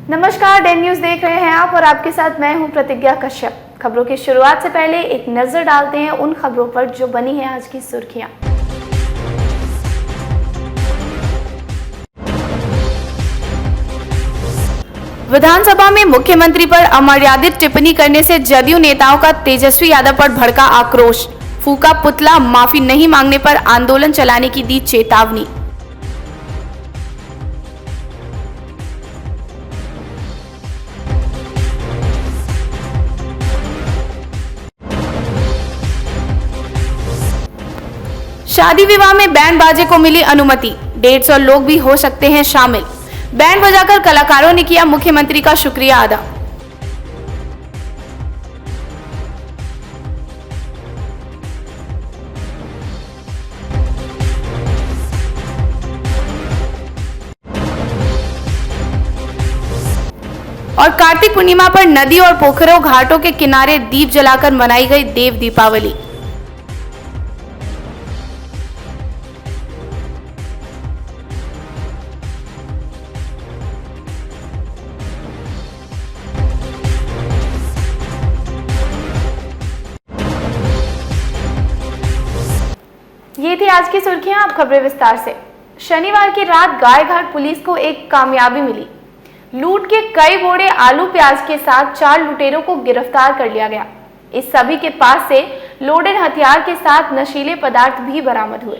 नमस्कार, Dane news देख रहे हैं आप और आपके साथ मैं हूं प्रतिज्ञा कश्यप। खबरों की शुरुआत से पहले एक नजर डालते हैं उन खबरों पर जो बनी है आज की सुर्खियां। विधानसभा में मुख्यमंत्री पर अमर्यादित टिप्पणी करने से जदयू नेताओं का तेजस्वी यादव पर भड़का आक्रोश, फूका पुतला, माफी नहीं मांगने पर आंदोलन चलाने की दी चेतावनी। शादी विवाह में बैंड बाजे को मिली अनुमति, 150 लोग भी हो सकते हैं शामिल। बैंड बजाकर कलाकारों ने किया मुख्यमंत्री का शुक्रिया अदा। और कार्तिक पूर्णिमा पर नदी और पोखरों घाटों के किनारे दीप जलाकर मनाई गई देव दीपावली। ये थी आज की सुर्खियां। अब खबरें विस्तार से। शनिवार की रात गायघाट पुलिस को एक कामयाबी मिली। लूट के कई बोरे आलू प्याज के साथ 4 लुटेरों को गिरफ्तार कर लिया गया। इस सभी के पास से लोडेड हथियार के साथ नशीले पदार्थ भी बरामद हुए।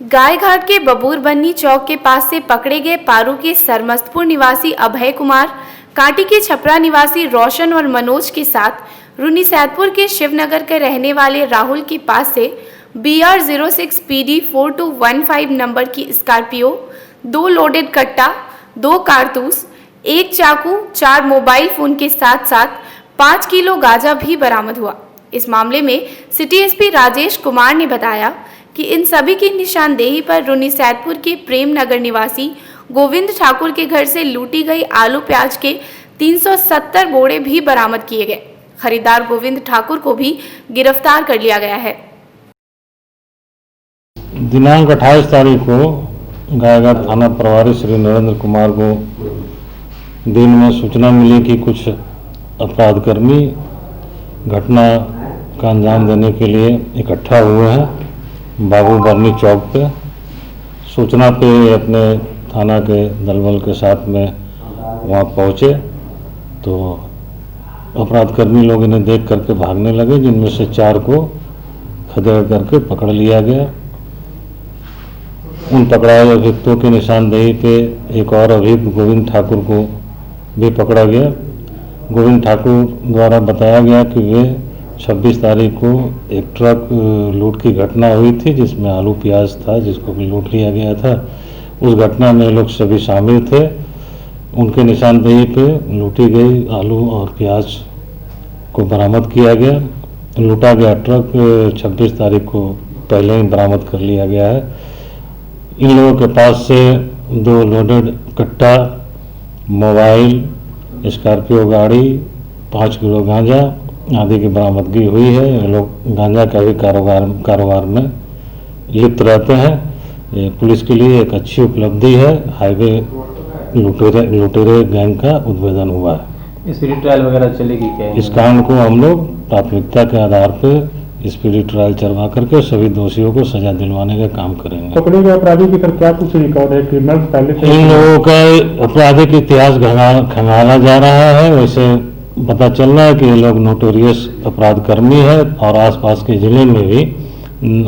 गायघाट के बबूर बन्नी चौक के पास से पकड़े गए पारू के सरमस्तपुर निवासी अभय कुमार, कांटी के छपरा निवासी रोशन और मनोज के साथ रुन्नीसैदपुर के शिवनगर के रहने वाले राहुल के पास से BR06 PD 4215 नंबर की स्कॉर्पियो, 2 लोडेड कट्टा, 2 कारतूस, 1 चाकू, 4 मोबाइल फोन के साथ साथ 5 किलो गांजा भी बरामद हुआ। इस मामले में सिटी एसपी राजेश कुमार ने बताया कि इन सभी की निशानदेही पर रुन्नीसैदपुर के प्रेम नगर निवासी गोविंद ठाकुर के घर से लूटी गई आलू प्याज के 370 बोरे भी बरामद किए गए। खरीदार गोविंद ठाकुर को भी गिरफ्तार कर लिया गया है। दिनांक 28 तारीख को गायघाट थाना प्रभारी श्री नरेंद्र कुमार को दिन में सूचना मिली कि कुछ अपराधकर्मी घटना का अंजाम देने के लिए इकट्ठा हुए हैं बाबू बर्नी चौक पे। सूचना पे अपने थाना के दलबल के साथ में वहाँ पहुँचे तो अपराधकर्मी लोग इन्हें देख करके भागने लगे, जिनमें से 4 को खदेड़ करके पकड़ लिया गया। उन पकड़ाए अभियुक्तों की निशानदेही पे एक और अभियुक्त गोविंद ठाकुर को भी पकड़ा गया। गोविंद ठाकुर द्वारा बताया गया कि वे 26 तारीख को एक ट्रक लूट की घटना हुई थी जिसमें आलू प्याज था, जिसको भी लूट लिया गया था। उस घटना में लोग सभी शामिल थे। उनके निशानदेही पे लूटी गई आलू और प्याज को बरामद किया गया। लूटा गया ट्रक 26 तारीख को पहले ही बरामद कर लिया गया है। इन लोगों के पास से 2 लोडेड कट्टा, मोबाइल, स्कॉर्पियो गाड़ी, 5 किलो गांजा आदि की बरामदगी हुई है। ये लोग गांजा का भी कारोबार में लिप्त रहते हैं। ये पुलिस के लिए एक अच्छी उपलब्धि है। हाईवे लुटेरे गैंग का उद्भेदन हुआ है। स्पीडी ट्रायल वगैरह चलेगी क्या? इस कांड को हम लोग प्राथमिकता के आधार पर स्पीडी ट्रायल चलवा करके सभी दोषियों को सजा दिलवाने का काम करेंगे। पकड़े गए अपराधी की क्या कुछ रिकॉर्ड है? क्रिमिनल पहले से इन लोगों का आपराधिक इतिहास खंगाला जा रहा है। वैसे पता चल रहा है कि ये लोग नोटोरियस अपराधकर्मी है और आसपास के जिले में भी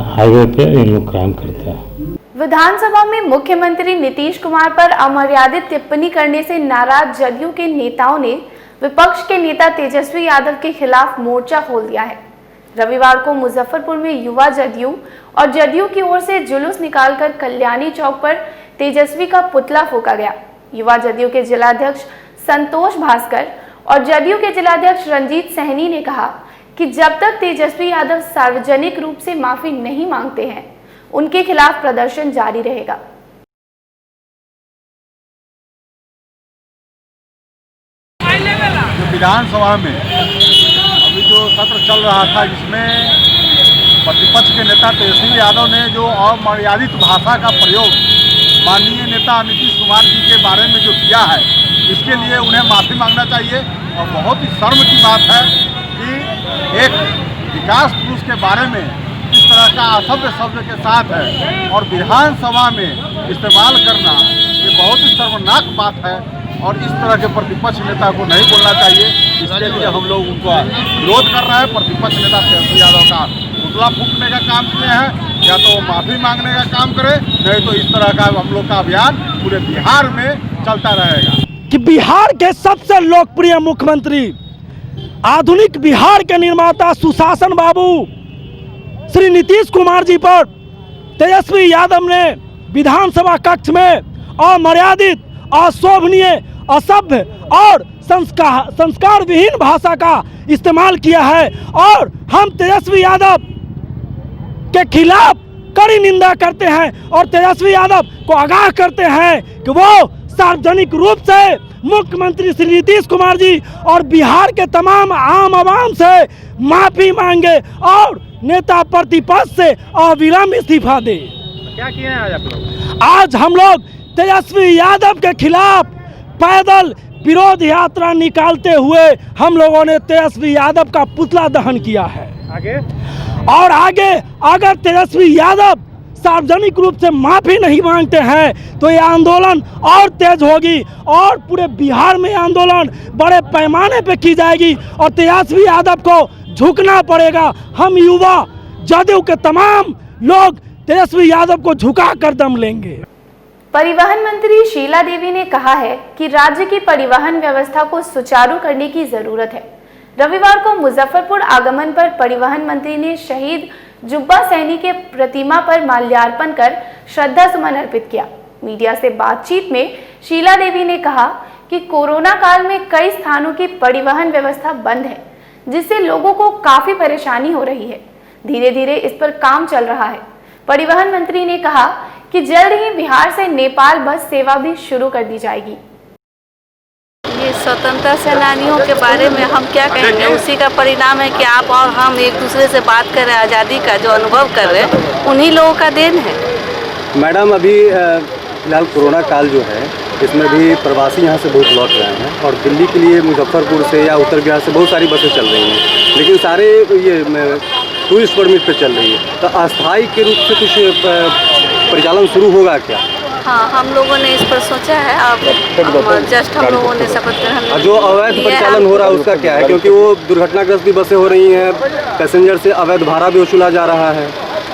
हाईवे पे ये लोग क्राइम करते हैं। विधानसभा में मुख्यमंत्री नीतीश कुमार पर अमर्यादित टिप्पणी करने से नाराज जदयू के नेताओं ने विपक्ष के नेता तेजस्वी यादव के खिलाफ मोर्चा खोल दिया है। रविवार को मुजफ्फरपुर में युवा जदयू और जदयू की ओर से जुलूस निकालकर कल्याणी चौक पर तेजस्वी का पुतला फूंका गया। युवा जदयू के जिलाध्यक्ष संतोष भास्कर और जदयू के जिलाध्यक्ष रंजीत सहनी ने कहा कि जब तक तेजस्वी यादव सार्वजनिक रूप से माफी नहीं मांगते हैं, उनके खिलाफ प्रदर्शन जारी रहेगा। विधानसभा में अभी जो सत्र चल रहा था जिसमें प्रतिपक्ष के नेता तेजस्वी यादव ने जो अमर्यादित भाषा का प्रयोग माननीय नेता नीतीश कुमार जी के बारे में जो किया है, इसके लिए उन्हें माफ़ी मांगना चाहिए। और बहुत ही शर्म की बात है कि एक विकास पुरुष के बारे में इस तरह का असभ्य शब्द के साथ है और विधानसभा में इस्तेमाल करना ये बहुत ही शर्मनाक बात है और इस तरह के प्रतिपक्ष नेता को नहीं बोलना चाहिए। इसके लिए हम लोग उनका विरोध कर रहे हैं। प्रतिपक्ष नेता तेजस्वी यादव का पुतला फूंकने का काम किए हैं, या तो माफ़ी मांगने का काम करे, नहीं तो इस तरह का हम लोग का अभियान पूरे बिहार में चलता रहेगा। कि बिहार के सबसे लोकप्रिय मुख्यमंत्री, आधुनिक बिहार के निर्माता सुशासन बाबू श्री नीतीश कुमार जी पर तेजस्वी यादव ने विधानसभा कक्ष में अमर्यादित, अशोभनीय, असभ्य और संस्कार विहीन भाषा का इस्तेमाल किया है और हम तेजस्वी यादव के खिलाफ कड़ी निंदा करते हैं और तेजस्वी यादव को आगाह करते हैं कि वो सार्वजनिक रूप से मुख्यमंत्री श्री नीतीश कुमार जी और बिहार के तमाम आम आवाम से माफी मांगे और नेता प्रतिपक्ष से अविलंब इस्तीफा दे। क्या किए हैं आज आप लोग? आज हम लोग तेजस्वी यादव के खिलाफ पैदल विरोध यात्रा निकालते हुए हम लोगों ने तेजस्वी यादव का पुतला दहन किया है। आगे अगर तेजस्वी यादव सार्वजनिक रूप से माफी नहीं मांगते हैं तो ये आंदोलन और तेज होगी और पूरे बिहार में आंदोलन बड़े पैमाने पे की जाएगी और तेजस्वी यादव को झुकना पड़ेगा। हम युवा जदयू के तमाम लोग तेजस्वी यादव को झुका कर दम लेंगे। परिवहन मंत्री शीला देवी ने कहा है कि राज्य की परिवहन व्यवस्था को सुचारू करने की जरूरत है। रविवार को मुजफ्फरपुर आगमन पर परिवहन मंत्री ने शहीद जुब्बा सैनी के प्रतिमा पर माल्यार्पण कर श्रद्धा सुमन अर्पित किया। मीडिया से बातचीत में शीला देवी ने कहा कि कोरोना काल में कई स्थानों की परिवहन व्यवस्था बंद है, जिससे लोगों को काफी परेशानी हो रही है। धीरे धीरे इस पर काम चल रहा है। परिवहन मंत्री ने कहा कि जल्द ही बिहार से नेपाल बस सेवा भी शुरू कर दी जाएगी। ये स्वतंत्रता सेनानियों के बारे में हम क्या कहेंगे, उसी का परिणाम है कि आप और हम एक दूसरे से बात कर रहे हैं। आज़ादी का जो अनुभव कर रहे हैं उन्हीं लोगों का देन है। मैडम, अभी फिलहाल कोरोना काल जो है इसमें भी प्रवासी यहाँ से बहुत लौट रहे हैं और दिल्ली के लिए मुजफ्फरपुर से या उत्तर बिहार से बहुत सारी बसें चल रही हैं, लेकिन सारे ये टूरिस्ट परमिट पे चल रही है। तो अस्थायी के रूप से कुछ परिचालन शुरू होगा क्या? हाँ, हम लोगों ने इस पर सोचा है। अब जस्ट हम लोगों ने शपथ ग्रहण जो अवैध परिचालन हो रहा है उसका क्या है? क्योंकि वो दुर्घटनाग्रस्त भी बसें हो रही हैं, पैसेंजर से अवैध भाड़ा भी वसूला जा रहा है।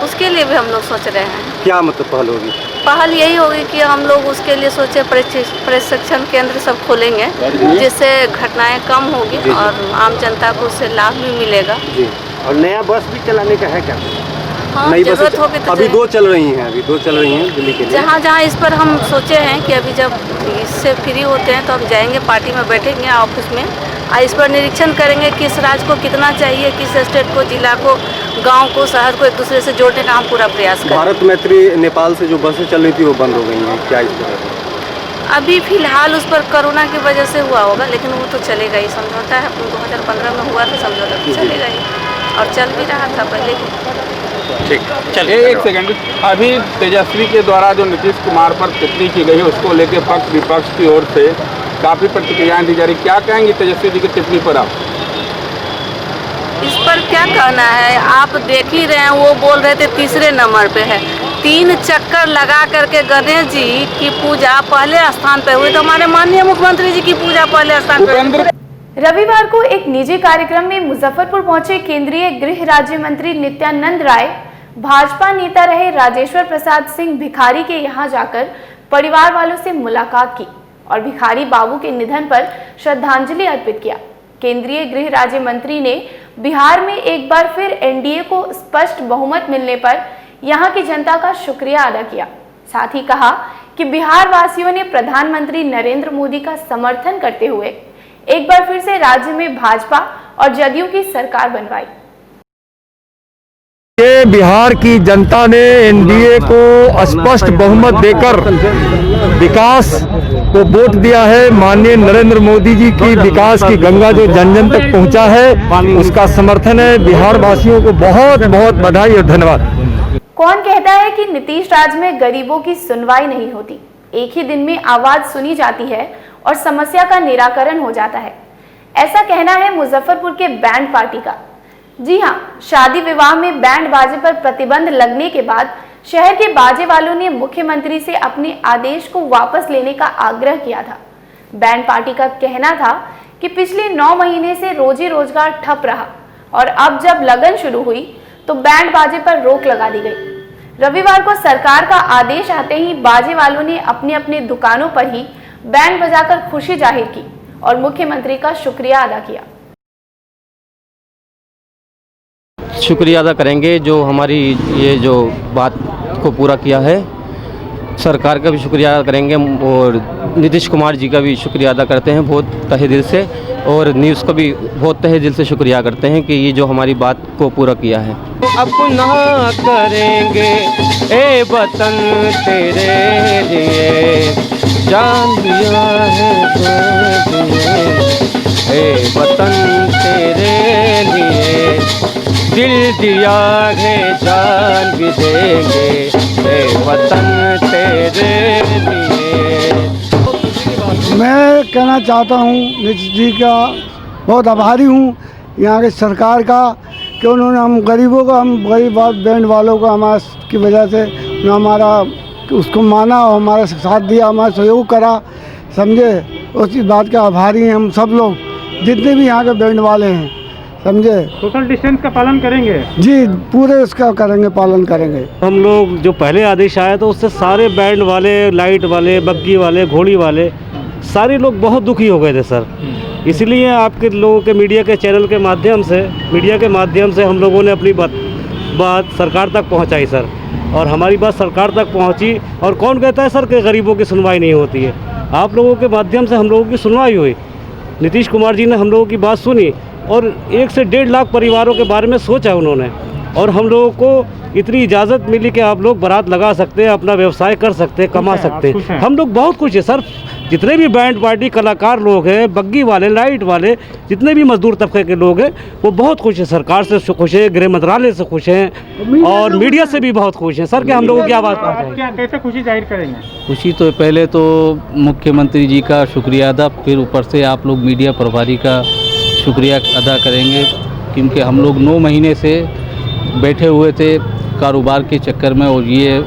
उसके लिए भी हम लोग सोच रहे हैं। क्या मतलब पहल होगी? पहल यही होगी कि हम लोग उसके लिए सोचे प्रशिक्षण केंद्र सब खोलेंगे, जिससे घटनाएं कम होगी और आम जनता को उससे लाभ भी मिलेगा। जी। और नया बस भी चलाने का है क्या? हाँ, नई जरूरत होगी तो अभी दो चल रही हैं दिल्ली के लिए। जहाँ जहाँ इस पर हम सोचे हैं कि अभी जब इससे फ्री होते हैं तो हम जाएंगे, पार्टी में बैठेंगे ऑफिस में, इस पर निरीक्षण करेंगे किस राज्य को कितना चाहिए, किस स्टेट को, जिला को, गांव को, शहर को एक दूसरे से जोड़ने का हम पूरा प्रयास करेंगे। भारत मैत्री नेपाल से जो बसें चल रही थी वो बंद हो गई हैं, क्या इस तरह? अभी फिलहाल उस पर कोरोना की वजह से हुआ होगा, लेकिन वो तो चलेगा ही। समझौता है 2015 में हुआ था समझौता, तो चलेगा ही और चल भी रहा था पहले भी। ठीक, चलिए एक सेकंड। अभी तेजस्वी के द्वारा जो नीतीश कुमार पर टिप्पणी की गई उसको लेकर पक्ष विपक्ष की ओर से काफ़ी प्रतिक्रियाएं दी जा रही, क्या कहेंगे तेजस्वी जी की टिप्पणी पर आप? इस पर क्या कहना है, आप देख ही रहे हैं। वो बोल रहे थे तीसरे नंबर पे है। 3 चक्कर लगा करके गणेश जी की पूजा पहले स्थान पे हुई, तो हमारे माननीय मुख्यमंत्री जी की पूजा पहले स्थान पे। रविवार को एक निजी कार्यक्रम में मुजफ्फरपुर पहुंचे केंद्रीय गृह राज्य मंत्री नित्यानंद राय भाजपा नेता रहे राजेश्वर प्रसाद सिंह भिखारी के यहां जाकर परिवार वालों से मुलाकात की और भिखारी बाबू के निधन पर श्रद्धांजलि अर्पित किया। केंद्रीय गृह राज्य मंत्री ने बिहार में एक बार फिर एनडीए को स्पष्ट बहुमत मिलने पर यहां की जनता का शुक्रिया अदा किया। साथ ही कहा कि बिहार वासियों ने प्रधानमंत्री नरेंद्र मोदी का समर्थन करते हुए एक बार फिर से राज्य में भाजपा और जदयू की सरकार बनवाई। ये बिहार की जनता ने एनडीए को स्पष्ट बहुमत देकर विकास को वोट दिया है। माननीय नरेंद्र मोदी जी की विकास की गंगा जो जन जन तक पहुंचा है उसका समर्थन है। बिहार वासियों को बहुत बहुत बधाई और धन्यवाद। कौन कहता है कि नीतीश राज में गरीबों की सुनवाई नहीं होती, एक ही दिन में आवाज सुनी जाती है। और समस्या का निराकरण हो जाता है। ऐसा कहना है मुजफ्फरपुर के बैंड पार्टी का। जी हां, शादी विवाह में बैंड बाजे पर प्रतिबंध लगने के बाद शहर के बाजे वालों ने मुख्यमंत्री से अपने आदेश को वापस लेने का आग्रह किया था। बैंड पार्टी का कहना था कि पिछले 9 महीने से रोजी रोजगार ठप रहा और अब जब लगन शुरू हुई तो बैंड बाजे पर रोक लगा दी गई। रविवार को सरकार का आदेश आते ही बाजे वालों ने अपने अपने दुकानों पर ही बैंड बजाकर खुशी जाहिर की और मुख्यमंत्री का शुक्रिया अदा किया। शुक्रिया अदा करेंगे जो हमारी ये जो बात को पूरा किया है। सरकार का भी शुक्रिया अदा करेंगे और नीतीश कुमार जी का भी शुक्रिया अदा करते हैं बहुत तहे दिल से, और न्यूज़ का भी बहुत तहे दिल से शुक्रिया करते हैं कि ये जो हमारी बात को पूरा किया है। अपना करेंगे ए वतन तेरे लिए, जान दिया है ए वतन तेरे लिए, दिल दिया है जान भी देंगे ए वतन तेरे लिए। मैं कहना चाहता हूँ नीतीश जी का बहुत आभारी हूँ यहाँ के सरकार का कि उन्होंने हम गरीबों का, हम गरीब बैंड वालों को हमारे की वजह से हमारा उसको माना और हमारा साथ दिया, हमारा सहयोग करा, समझे। उसी बात के आभारी हैं हम सब लोग, जितने भी यहाँ के बैंड वाले हैं, समझे। सोशल डिस्टेंस का पालन करेंगे जी, पूरे इसका करेंगे, पालन करेंगे। हम लोग जो पहले आदेश आया तो उससे सारे बैंड वाले, लाइट वाले, बग्गी वाले, घोड़ी वाले सारे लोग बहुत दुखी हो गए थे सर। इसलिए आपके लोगों के मीडिया के चैनल के माध्यम से हम लोगों ने अपनी बात सरकार तक पहुंचाई सर, और हमारी बात सरकार तक पहुंची। और कौन कहता है सर कि गरीबों की सुनवाई नहीं होती है? आप लोगों के माध्यम से हम लोगों की सुनवाई हुई। नीतीश कुमार जी ने हम लोगों की बात सुनी और 1 से 1.5 लाख परिवारों के बारे में सोचा उन्होंने, और हम लोगों को इतनी इजाज़त मिली कि आप लोग बारात लगा सकते हैं, अपना व्यवसाय कर सकते हैं, कमा सकते हैं। हम लोग बहुत खुश हैं सर। जितने भी बैंड पार्टी कलाकार लोग हैं, बग्गी वाले, लाइट वाले, जितने भी मजदूर तबके के लोग हैं, वो बहुत खुश हैं। सरकार से खुश हैं, गृह मंत्रालय से खुश हैं और मीडिया से भी बहुत खुश हैं सर कि हम लोगों की आवाज़ पहुँचाएं। क्या कैसे खुशी जाहिर करेंगे? खुशी तो पहले तो मुख्यमंत्री जी का शुक्रिया अदा, फिर ऊपर से आप लोग मीडिया प्रभारी का शुक्रिया अदा करेंगे, क्योंकि हम लोग 9 महीने से बैठे हुए थे कारोबार के चक्कर में, और ये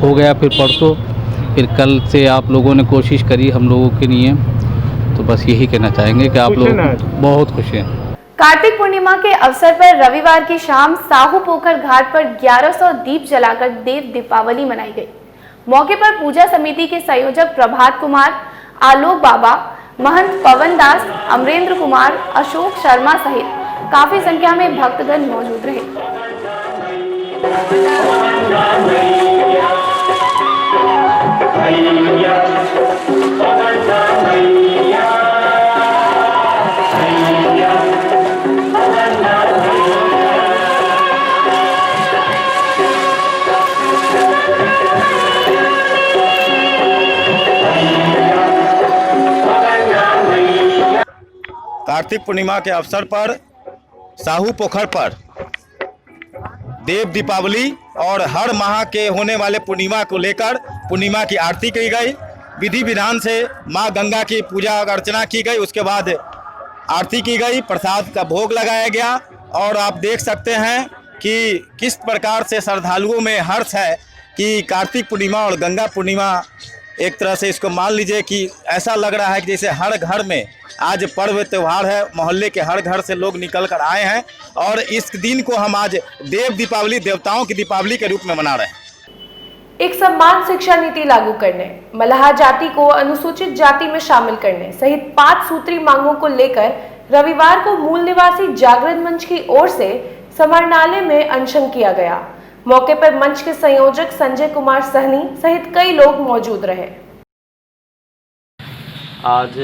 हो गया फिर परसों, फिर कल से आप लोगों ने कोशिश करी हम लोगों के लिए। तो बस यही कहना चाहेंगे कि आप लोग बहुत खुश हैं। कार्तिक पूर्णिमा के अवसर पर रविवार की शाम साहू पोखर घाट पर 1100 दीप जलाकर देव दीपावली मनाई गई। मौके पर पूजा समिति के संयोजक प्रभात कुमार, आलोक बाबा, महंत पवन दास, अमरेंद्र कुमार, अशोक शर्मा सहित काफी संख्या में भक्तगण मौजूद रहे। कार्तिक पूर्णिमा के अवसर पर साहू पोखर पर देव दीपावली और हर माह के होने वाले पूर्णिमा को लेकर पूर्णिमा की आरती की गई। विधि विधान से मां गंगा की पूजा अर्चना की गई, उसके बाद आरती की गई, प्रसाद का भोग लगाया गया। और आप देख सकते हैं कि किस प्रकार से श्रद्धालुओं में हर्ष है कि कार्तिक पूर्णिमा और गंगा पूर्णिमा, एक तरह से इसको मान लीजिए कि ऐसा लग रहा है कि जैसे हर घर में आज पर्व त्यौहार है, मोहल्ले के हर घर से लोग निकल कर आए हैं और इस दिन को हम आज देव दीपावली, देवताओं की दीपावली के रूप में मना रहे हैं। एक समान शिक्षा नीति लागू करने, मल्लाह जाति को अनुसूचित जाति में शामिल करने सहित 5 सूत्री मांगों को लेकर रविवार को मूल निवासी जागरण मंच की ओर से समाहरणालय में अनशन किया गया। मौके पर मंच के संयोजक संजय कुमार सहनी सहित कई लोग मौजूद रहे। आज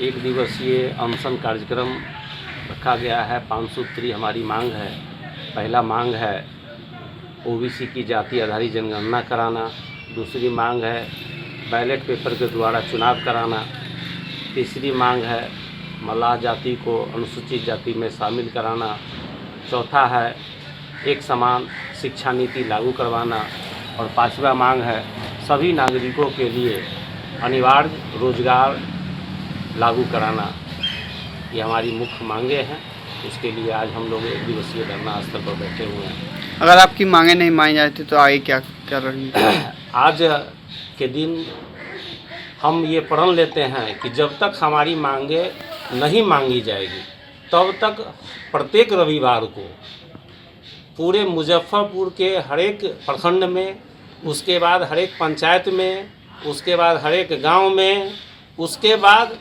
1 दिवसीय अनशन कार्यक्रम रखा गया है। 5 सूत्री हमारी मांग है। पहला मांग है ओबीसी की जाति आधारित जनगणना कराना, दूसरी मांग है बैलेट पेपर के द्वारा चुनाव कराना, तीसरी मांग है मल्लाह जाति को अनुसूचित जाति में शामिल कराना, चौथा है एक समान शिक्षा नीति लागू करवाना और 5वां मांग है सभी नागरिकों के लिए अनिवार्य रोजगार लागू कराना, ये हमारी मुख्य मांगे हैं। उसके लिए आज हम लोग एक दिवसीय धरना स्थल पर बैठे हुए हैं। अगर आपकी मांगे नहीं मानी जाती तो आगे क्या कर रही हैं? आज के दिन हम ये प्रण लेते हैं कि जब तक हमारी मांगे नहीं मांगी जाएगी तब तक प्रत्येक रविवार को पूरे मुजफ्फरपुर के हर एक प्रखंड में, उसके बाद हर एक पंचायत में, उसके बाद हर एक गांव में, उसके बाद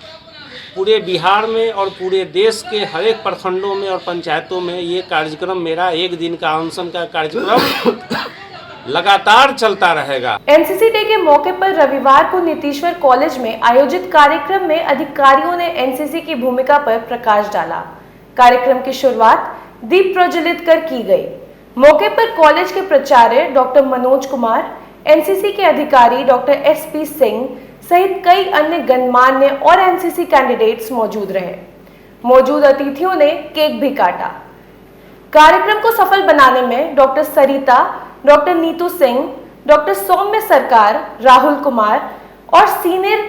पूरे बिहार में और पूरे देश के हर एक प्रखंडों में और पंचायतों में ये कार्यक्रम, मेरा एक दिन का अनशन का कार्यक्रम लगातार चलता रहेगा। एनसीसी डे के मौके पर रविवार को नीतीश्वर कॉलेज में आयोजित कार्यक्रम में अधिकारियों ने एनसीसी की भूमिका पर प्रकाश डाला। कार्यक्रम की शुरुआत दीप प्रज्वलित कर की गई। मौके पर कॉलेज के प्राचार्य डॉक्टर मनोज कुमार, एनसीसी के अधिकारी डॉक्टर एसपी सिंह सहित कई अन्य गणमान्य और एनसीसी कैंडिडेट्स मौजूद रहे। मौजूद अतिथियों ने केक भी काटा। कार्यक्रम को सफल बनाने में डॉक्टर सरिता, डॉक्टर नीतू सिंह, डॉक्टर सौम्य सरकार, राहुल कुमार और सीनियर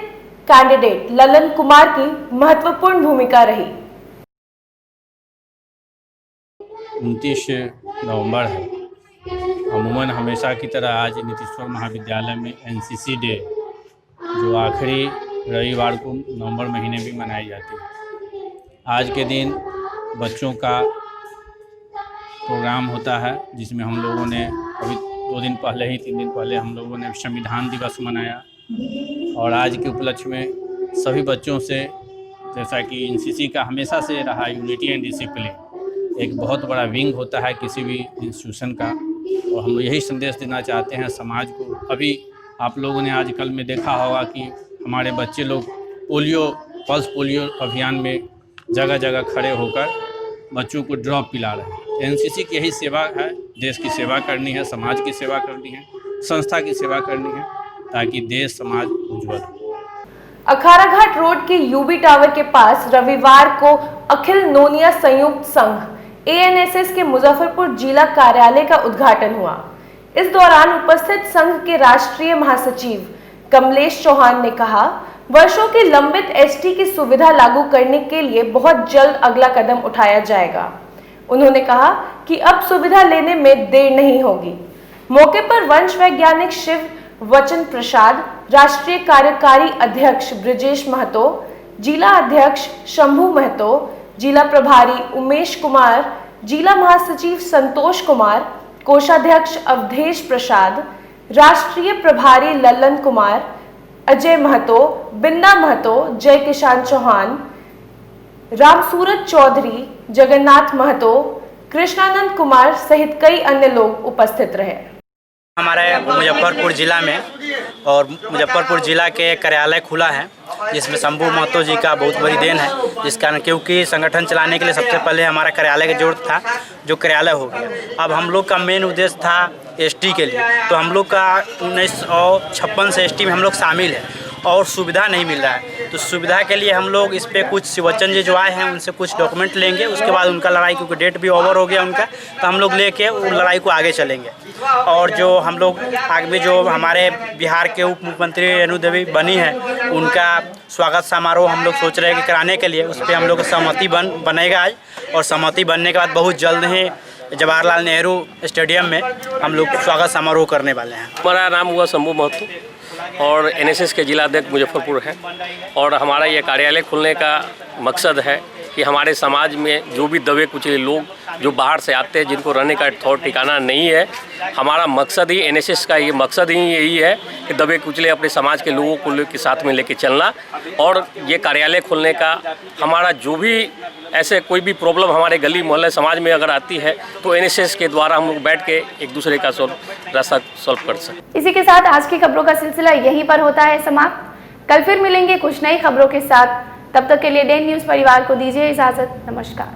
कैंडिडेट ललन कुमार की महत्वपूर्ण भूमिका रही। 29 नवंबर है। अमूमन हमेशा की तरह आज नीतीश्वर महाविद्यालय में एनसीसी डे जो आखिरी रविवार को नवंबर महीने भी मनाई जाती है। आज के दिन बच्चों का प्रोग्राम होता है जिसमें हम लोगों ने अभी 2 दिन पहले ही 3 दिन पहले हम लोगों ने संविधान दिवस मनाया। और आज के उपलक्ष्य में सभी बच्चों से, जैसा कि एनसीसी का हमेशा से रहा यूनिटी एंड डिसिप्लिन एक बहुत बड़ा विंग होता है किसी भी इंस्टीट्यूशन का, और हम यही संदेश देना चाहते हैं समाज को। अभी आप लोगों ने आजकल में देखा होगा कि हमारे बच्चे लोग पल्स पोलियो अभियान में जगह जगह खड़े होकर बच्चों को ड्रॉप पिला रहे हैं। एनसीसी की यही सेवा है, देश की सेवा करनी है, समाज की सेवा करनी है, संस्था की सेवा करनी है, ताकि देश समाज उज्जवल हो। अखाड़ा घाट रोड के यूबी टावर के पास रविवार को अखिल नोनिया संयुक्त संघ एएनएसएस के मुजफ्फरपुर जिला कार्यालय का उद्घाटन हुआ। इस दौरान उपस्थित संघ के राष्ट्रीय महासचिव कमलेश चौहान ने कहा, वर्षों की लंबित एसटी की सुविधा लागू करने के लिए बहुत जल्द अगला कदम उठाया जाएगा। उन्होंने कहा कि अब सुविधा लेने में देर नहीं होगी। मौके पर वंश वैज्ञानिक शिव वचन प्रसाद, राष्ट्रीय कार्यकारी अध्यक्ष ब्रिजेश महतो, जिला अध्यक्ष शंभू महतो, जिला प्रभारी उमेश कुमार, जिला महासचिव संतोष कुमार, कोषाध्यक्ष अवधेश प्रसाद, राष्ट्रीय प्रभारी ललन कुमार, अजय महतो, बिन्ना महतो, जय किसान चौहान, रामसूरत चौधरी, जगन्नाथ महतो, कृष्णानंद कुमार सहित कई अन्य लोग उपस्थित रहे। हमारे मुजफ्फरपुर ज़िला में और मुजफ्फरपुर ज़िला के कार्यालय खुला है जिसमें शंभू महतो जी का बहुत बड़ी देन है, जिस कारण क्योंकि संगठन चलाने के लिए सबसे पहले हमारा कार्यालय की जरूरत था, जो कार्यालय हो गया। अब हम लोग का मेन उद्देश्य था एसटी के लिए, तो हम लोग का 1956 से एसटी में हम लोग शामिल है और सुविधा नहीं मिल रहा है। तो सुविधा के लिए हम लोग इस पर कुछ शिवचन जी जो आए हैं उनसे कुछ डॉक्यूमेंट लेंगे, उसके बाद उनका लड़ाई, क्योंकि डेट भी ओवर हो गया उनका, तो हम लोग लेके वो लड़ाई को आगे चलेंगे। और जो हम लोग आगे जो हमारे बिहार के उप मुख्यमंत्री रेणु देवी बनी है, उनका स्वागत समारोह हम लोग सोच रहे हैं कि कराने के लिए उस पर हम लोग सहमति बनेगा आज, और सहमति बनने के बाद बहुत जल्द ही जवाहरलाल नेहरू स्टेडियम में हम लोग स्वागत समारोह करने वाले हैं। हमारा नाम हुआ शंभू महतो और एनएसएस के जिला अध्यक्ष मुजफ्फरपुर है, और हमारा ये कार्यालय खुलने का मकसद है कि हमारे समाज में जो भी दबे कुचले लोग जो बाहर से आते हैं, जिनको रहने का ठौर ठिकाना नहीं है, हमारा मकसद ही एनएसएस का ये मकसद ही यही है कि दबे कुचले अपने समाज के लोगों को के साथ में लेके चलना। और ये कार्यालय खुलने का हमारा जो भी ऐसे कोई भी प्रॉब्लम हमारे गली मोहल्ले समाज में अगर आती है तो एनएसएस के द्वारा हम लोग बैठ के एक दूसरे का रास्ता सॉल्व कर सकते। इसी के साथ आज की खबरों का सिलसिला यहीं पर होता है समाप्त। कल फिर मिलेंगे कुछ नई खबरों के साथ। तब तक के लिए डे न्यूज़ परिवार को दीजिए इजाजत। नमस्कार।